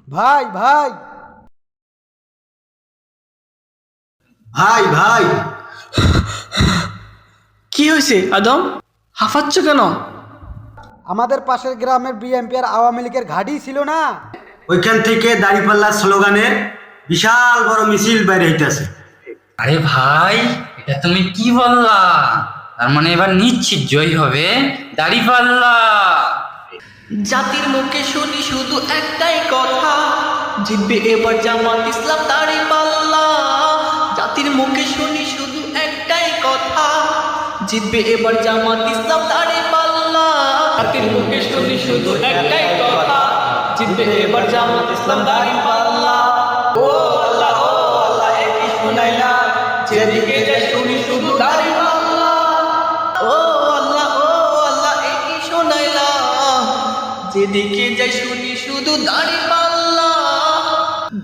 ভাই ভাই ভাই ভাই কি হয়েছে আদম? হাঁফাচ্ছ কেন? আমাদের পাশের গ্রামের বিএনপি আর আওয়ামী লীগের ঘাঁটি ছিল না? ওইখান থেকে দাঁড়িপাল্লা স্লোগানের বিশাল বড় মিছিল বাইরে হইতেছে। আরে ভাই, এটা তুমি কি বললা? তার মানে এবার নিশ্চিত জয়ী হবে দাড়িপাল্লা। জাতির মুখে শুনি শুধু একটাই কথা, জিতবে এবার জামাত ইসলাম দাঁড়িপাল্লা। জাতির মুখে শুনি শুধু একটাই কথা, জিতবে এবার জামাত ইসলাম দাঁড়িপাল্লা। জাতির মুখে শুনি শুধু একটাই কথা, জিতবে এবার জামাত ইসলাম দাঁড়িপাল্লা। ও আল্লাহ ও আল্লাহ, একই শুনাইলা, যেদিকে যাই শুনি শুধু দাঁড়িপাল্লা। ও আল্লাহ ও আল্লাহ, একই শোনাইলা, যেদিকে যাই শুনি শুধু দাঁড়িপাল্লা।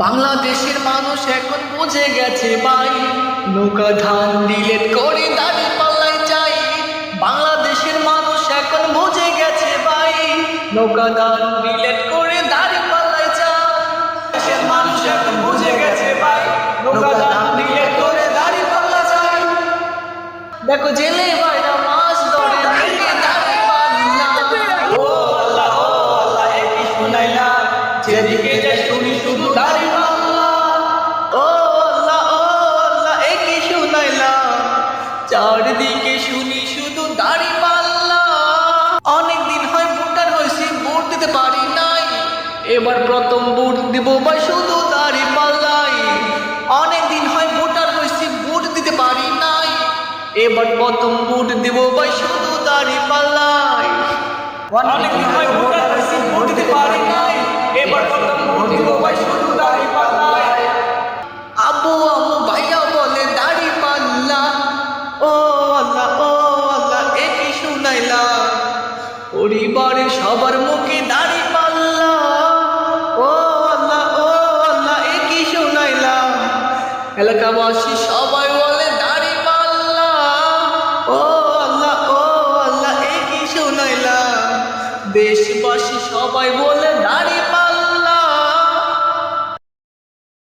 বাংলাদেশের মানুষ এখন বুঝে গেছে ভাই, নৌকা ধান ডিলেট করে দাঁড়িপাল্লায় চাই। বাংলাদেশের মানুষ এখন বুঝে গেছে ভাই, নৌকা ধান ডিলেট করে দাঁড়িপাল্লায় চাই। দেশের মানুষ এখন বুঝে গেছে ভাই, নৌকা ধান ডিলেট করে দাঁড়িপাল্লা চাই। দেখো জেলে ভাইরা মাছ ধরে থেকে দাঁড়িপাল্লা। ও আল্লাহ ও আল্লাহ, একই শোনাইলা, যেদিকে যাই শুনি শুধু দাঁড়িপাল্লা। ও আল্লাহ ও আল্লাহ, একই শোনাইলা, চারদিকে শুনি শুধু দাঁড়িপাল্লা। অনেকদিন হয় ভোটার হয়েছি, ভোট দিতে পারি নাই, এবার প্রথম ভোট দিব ভাই শুধু দাঁড়িপাল্লাই। অনেকদিন হয় ভোটার হয়েছি, ভোট দিতে পারি নাই, এবার প্রথম ভোট দিব ভাই শুধু দাঁড়িপাল্লাই। অনেকদিন হয় ভোটার হয়েছি, ভোট দিতে পারি নাই, এবার প্রথম ভোট দিব ভাই শুধু দাঁড়িপাল্লাই। আব্বু আম্মু ভাইয়া বলে দাঁড়িপাল্লা। ও আল্লাহ ও আল্লাহ, একই শুনাইলা, পরিবারের সবার মুখে দাঁড়িপাল্লা। ও আল্লাহ ও আল্লাহ, একই শুনাইলা, এলাকাবাসী সবাই বলে দাঁড়িপাল্লা। ও আল্লাহ ও আল্লাহ, একই শুনাইলা, দেশবাসী সবাই বলে দাঁড়িপাল্লা।